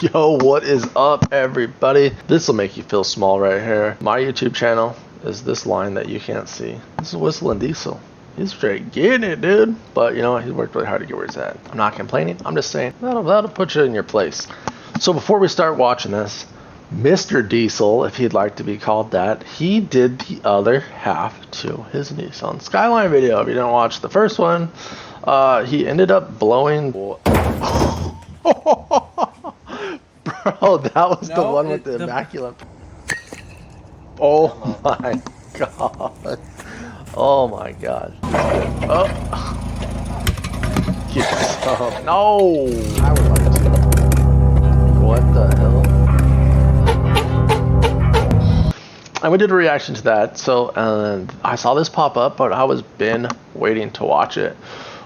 Yo, what is up, everybody? This will make you feel small right here. My YouTube channel is this line that you can't see. This is Whistling Diesel. He's straight getting it, dude. But you know what? He worked really hard to get where he's at. I'm not complaining. I'm just saying that'll put you in your place. So before we start watching this, Mr. Diesel, if he'd like to be called that, he did the other half to his Nissan Skyline video. If you didn't watch the first one, he ended up blowing. Bro, that was the one with the immaculate. Oh my god. Oh my god. Oh. Get some. No. I would like to. What the hell? And we did a reaction to that. So I saw this pop up, but I was been waiting to watch it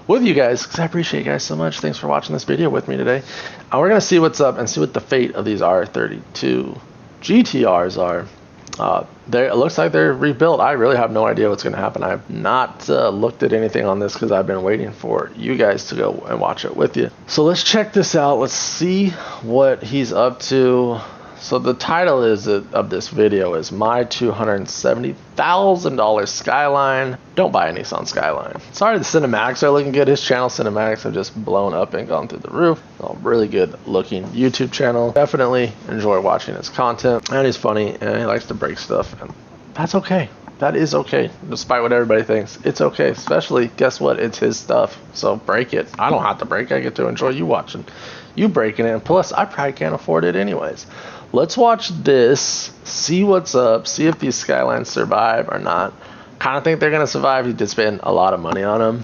with you guys because I appreciate you guys so much. Thanks for watching this video with me today. And we're gonna see what's up and see what the fate of these R32 GTRs are. It looks like they're rebuilt. I really have no idea what's gonna happen. I've not looked at anything on this because I've been waiting for you guys to go and watch it with you. So let's check this out. Let's see what he's up to. So the title of this video is My $270,000 Skyline. Don't buy a Nissan Skyline. Sorry, the cinematics are looking good. His channel cinematics have just blown up and gone through the roof. A really good looking YouTube channel. Definitely enjoy watching his content. And he's funny and he likes to break stuff. And that's okay. That is okay. Despite what everybody thinks, it's okay. Especially, guess what? It's his stuff. So break it. I don't have to break. I get to enjoy you watching. You breaking it. And plus, I probably can't afford it anyways. Let's watch this, see what's up, see if these Skylines survive or not. Kind of think they're going to survive. He did spend a lot of money on them.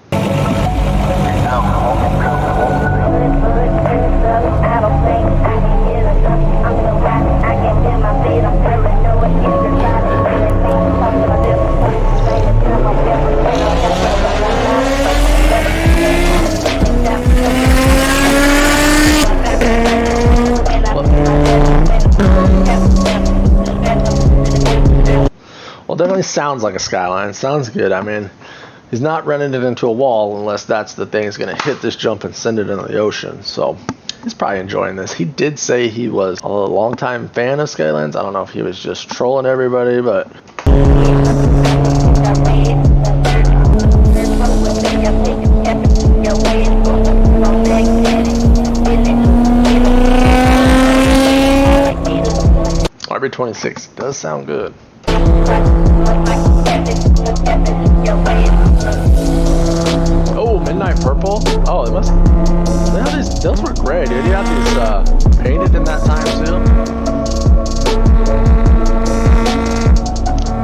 Well, definitely sounds like a Skyline. Sounds good. I mean, he's not running it into a wall unless that's the thing is going to hit this jump and send it into the ocean. So he's probably enjoying this. He did say he was a longtime fan of Skylines. I don't know if he was just trolling everybody, but RB26 does sound good. Oh, midnight purple. Oh, it must. Yeah, those were great, dude. You had these painted in that time too.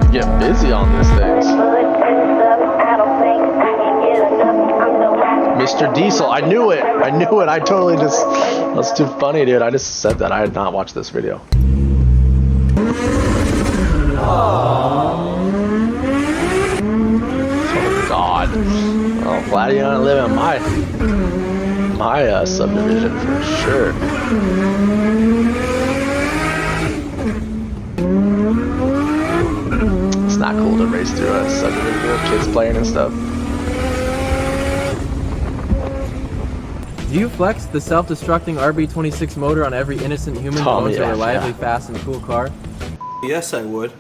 You get busy on these things. Mr. Diesel, I knew it. I knew it. I totally just. That's too funny, dude. I just said that. I had not watched this video. Oh God! Oh, glad you don't live in my subdivision for sure. It's not cool to race through a subdivision with kids playing and stuff. Do you flex the self-destructing RB26 motor on every innocent human who owns a reliably fast and cool car? Yes, I would.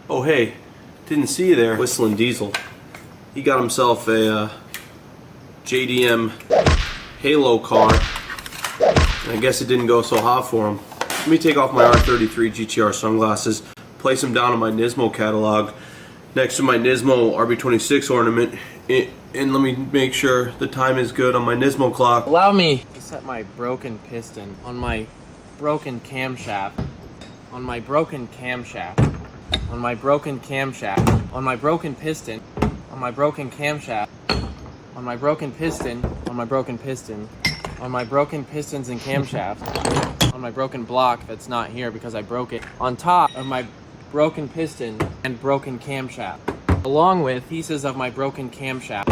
Oh, hey, didn't see you there. Whistling Diesel. He got himself a JDM Halo car. And I guess it didn't go so hot for him. Let me take off my R33 GTR sunglasses, place them down in my Nismo catalog next to my Nismo RB26 ornament, and let me make sure the time is good on my Nismo clock. Allow me to set my broken piston on my broken camshaft. On my broken camshaft, on my broken camshaft, on my broken piston, on my broken camshaft, on my broken piston, on my broken piston, on my broken pistons and camshaft, on my broken block that's not here because I broke it, on top of my broken piston and broken camshaft, along with pieces of my broken camshaft.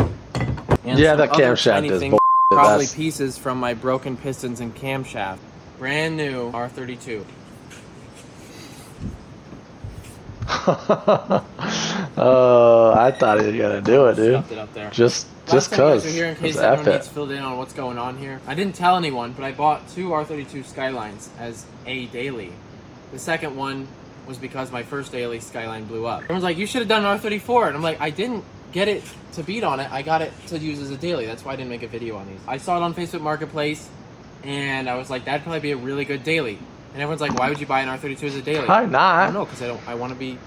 And yeah, that camshaft is bull. Probably pieces from my broken pistons and camshaft. Brand new R32. I thought he was gonna do it, dude. Stuffed it up there. Just Just Last time you guys cause. are here, in case It's everyone epic. needs filled in on what's going on here. I didn't tell anyone, but I bought 2 R32 Skylines as a daily. The second one was because my first daily Skyline blew up. Everyone's like, you should have done an R34. And I'm like, I didn't get it to beat on it. I got it to use as a daily. That's why I didn't make a video on these. I saw it on Facebook Marketplace, and I was like, that'd probably be a really good daily. And everyone's like, why would you buy an R32 as a daily? Why not? I don't know, because I want to be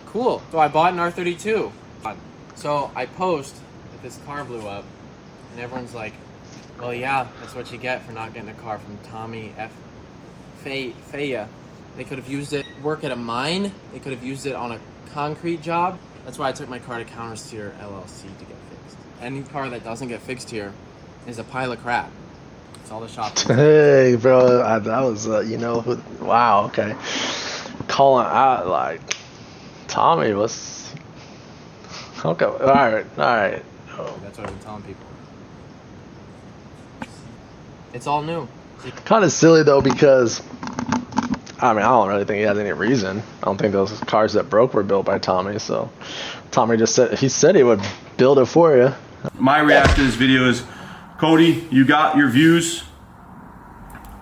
cool. So I bought an R32. So I post that this car blew up, and everyone's like, well, yeah, that's what you get for not getting a car from TommyFYeah. They could have used it work at a mine. They could have used it on a concrete job. That's why I took my car to Countersteer LLC to get fixed. Any car that doesn't get fixed here is a pile of crap. It's all the shop. Hey, bro, that was, you know, wow, okay. Calling out, like, Tommy was, okay, all right. Oh. That's what I've been telling people. It's all new. Kind of silly, though, because, I mean, I don't really think he has any reason. I don't think those cars that broke were built by Tommy, so Tommy just said, he said he would build it for you. My reaction to this video is, Cody, you got your views.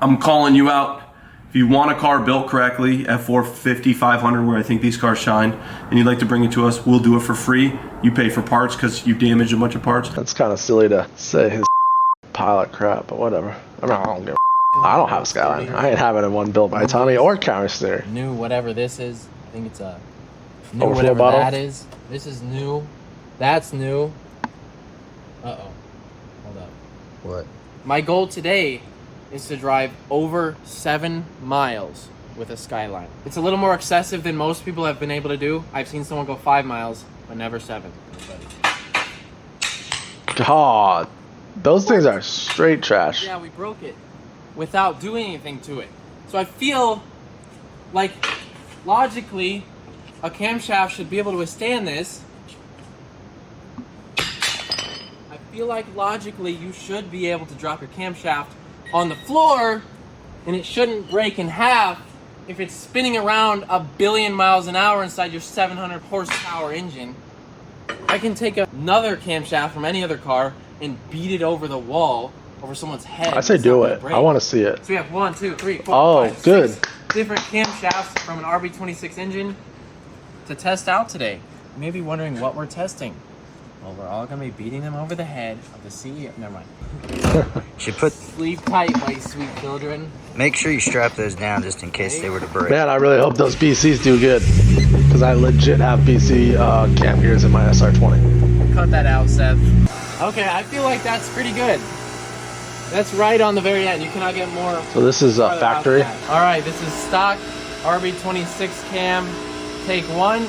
I'm calling you out. If you want a car built correctly at 450, 500, where I think these cars shine, and you'd like to bring it to us, we'll do it for free. You pay for parts because you damaged a bunch of parts. That's kind of silly to say his pile of crap, but whatever. I mean, I don't give a I don't have a Skyline. I ain't having one built by Tommy or Countersteer. New whatever this is. I think it's a new Overflow whatever bottle? that is. This is new. That's new. Uh-oh. Hold up. What? My goal today is to drive over 7 miles with a Skyline. It's a little more excessive than most people have been able to do. I've seen someone go 5 miles, but never 7. God, those things are straight trash. Yeah, we broke it without doing anything to it. So I feel like logically a camshaft should be able to withstand this. I feel like logically you should be able to drop your camshaft on the floor and it shouldn't break in half if it's spinning around 1 billion miles an hour inside your 700 horsepower engine. I can take another camshaft from any other car and beat it over the wall, over someone's head. I say It's do not gonna it. break. I want to see it. So we have 1, 2, 3, 4, Oh, 5, good. 6 different camshafts from an RB26 engine to test out today. You may be wondering what we're testing. Well, we're all gonna be beating them over the head of the CEO. Never mind. Should put. Sleep tight, my sweet children. Make sure you strap those down just in case they were to break. Man, I really hope those BCs do good, because I legit have BC cam gears in my SR20. Cut that out, Seth. Okay, I feel like that's pretty good. That's right on the very end. You cannot get more. So this is farther out factory. than that. All right, this is stock RB26 cam. Take 1.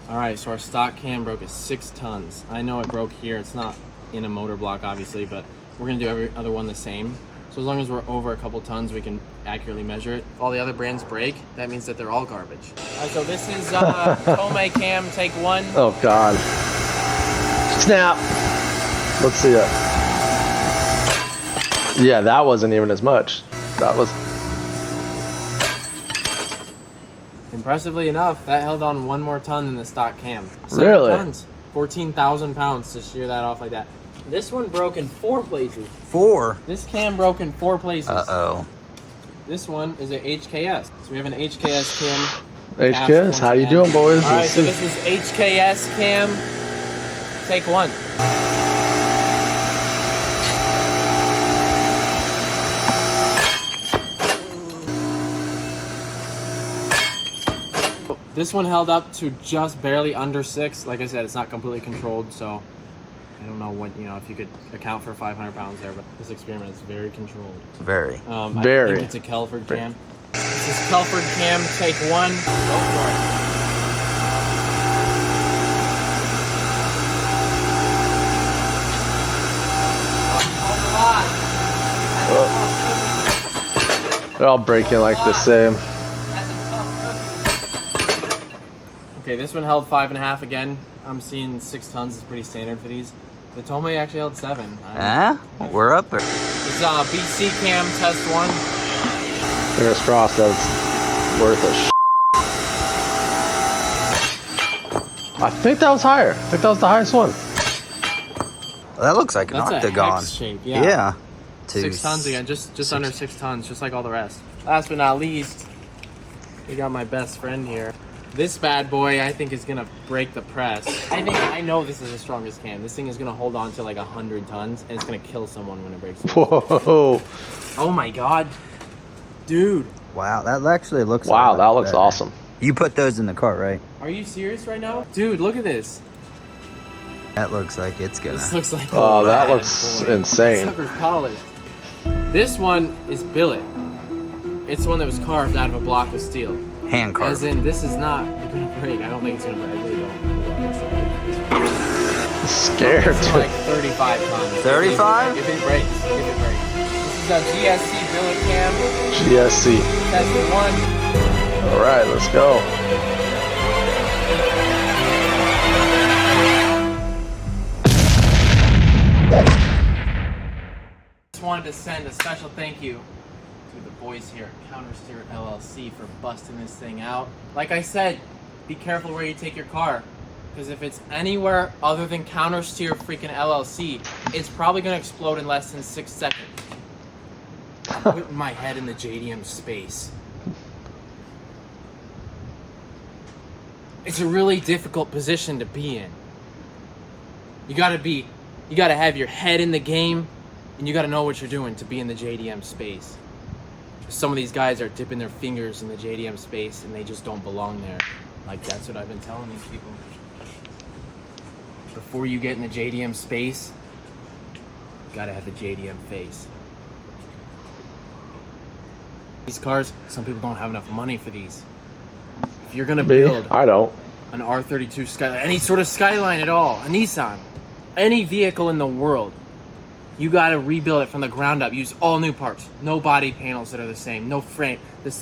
All right, so our stock cam broke at 6 tons. I know it broke here. It's not in a motor block, obviously, but we're gonna do every other one the same. So as long as we're over a couple tons, we can accurately measure it. If all the other brands break, that means that they're all garbage. All right, so this is Tome cam, take 1. Oh God. Snap. Let's see it. Yeah, that wasn't even as much. That was. Impressively enough, that held on 1 more ton than the stock cam. 7 Really? tons, 14,000 pounds to shear that off like that. This one broke in 4 places. 4. This cam broke in 4 places. Uh-oh. This one is a HKS. So we have an HKS cam. HKS, how you doing, boys? All right, Let's so see. this is HKS cam. Take 1. This one held up to just barely under 6. Like I said, it's not completely controlled, so I don't know what, if you could account for 500 pounds there, but this experiment is very controlled. Very. Very. I think it's a Kelford cam. This is Kelford cam, take 1. Go for it. They're all breaking like the same. Okay, this one held 5.5 again. I'm seeing 6 tons is pretty standard for these. The Tome actually held 7. Huh? We're up there. This is BC cam test 1. Fingers crossed that's worth a I think that was higher. I think that was the highest one. Well, that looks like an That's octagon. a hex shape, yeah. Yeah. 6 tons again, just under 6 tons, just like all the rest. Last but not least, we got my best friend here. This bad boy, I think, is gonna break the press. I know this is the strongest cam. This thing is gonna hold on to like 100 tons, and it's gonna kill someone when it breaks. Whoa! Oh my god, dude! Wow, that actually looks. Wow, like that looks awesome. You put those in the cart, right? Are you serious right now, dude? Look at this. That looks like it's gonna. This looks like. Oh, that looks insane. Sucker's polished. This one is billet. It's one that was carved out of a block of steel. Hand carved. As in, this is not gonna break. I don't think it's gonna break. I really don't. Scared. It's like 35 tons. 35? If it breaks. If it breaks. This is a GSC billet cam. GSC. That's the one. All right, let's go. Just wanted to send a special thank you to the boys here at Countersteer LLC for busting this thing out. Like I said, be careful where you take your car, because if it's anywhere other than Countersteer freaking LLC, it's probably going to explode in less than 6 seconds. I'm putting my head in the JDM space. It's a really difficult position to be in. You gotta have your head in the game, and you gotta know what you're doing to be in the JDM space. Some of these guys are dipping their fingers in the JDM space, and they just don't belong there. Like, that's what I've been telling these people. Before you get in the JDM space, you gotta have the JDM face. These cars, some people don't have enough money for these. If you're gonna build I don't. an R32 Skyline, any sort of Skyline at all, a Nissan, any vehicle in the world, you gotta rebuild it from the ground up. Use all new parts. No body panels that are the same. No frame.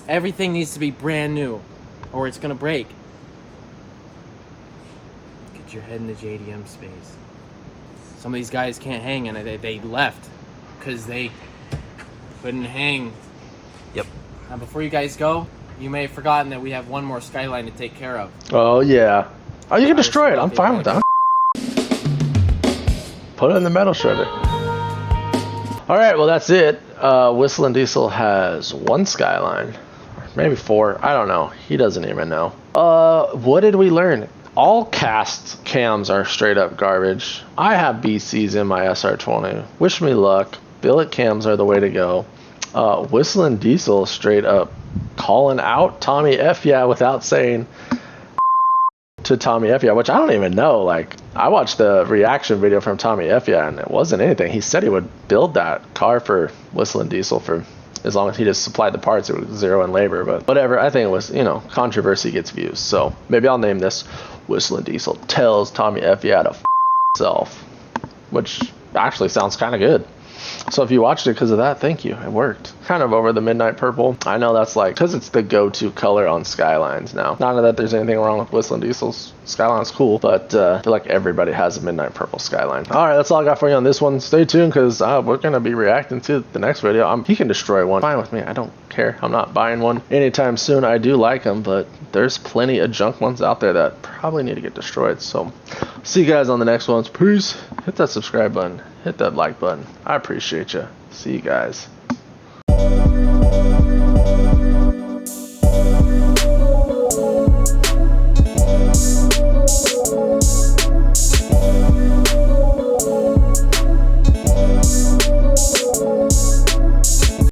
Everything needs to be brand new, or it's gonna break. Get your head in the JDM space. Some of these guys can't hang, and they left because they couldn't hang. Yep. Now, before you guys go, you may have forgotten that we have one more Skyline to take care of. Oh yeah. Oh, you can destroy it. I'm fine with that. Put it in the metal shredder. All right, well that's it. Whistling Diesel has 1 Skyline, maybe 4. I don't know. He doesn't even know. What did we learn? All cast cams are straight up garbage. I have BCs in my SR20. Wish me luck. Billet cams are the way to go. Whistling Diesel straight up calling out TommyFYeah without saying to TommyFYeah, which I don't even know. Like, I watched the reaction video from TommyFYeah and it wasn't anything. He said he would build that car for Whistling Diesel for as long as he just supplied the parts. It was 0 in labor, but whatever. I think it was, controversy gets views. So maybe I'll name this Whistling Diesel tells TommyFYeah to himself, which actually sounds kind of good. So if you watched it because of that, thank you. It worked. Kind of over the midnight purple. I know that's like, because it's the go-to color on Skylines now. Not that there's anything wrong with Whistling Diesel's Skyline's cool, but I feel like everybody has a midnight purple Skyline. All right, that's all I got for you on this one. Stay tuned because we're going to be reacting to the next video. He can destroy one. Fine with me. I don't care. I'm not buying one anytime soon. I do like them, but there's plenty of junk ones out there that probably need to get destroyed. So see you guys on the next ones. Peace. Hit that subscribe button. Hit that like button. I appreciate you. See you guys.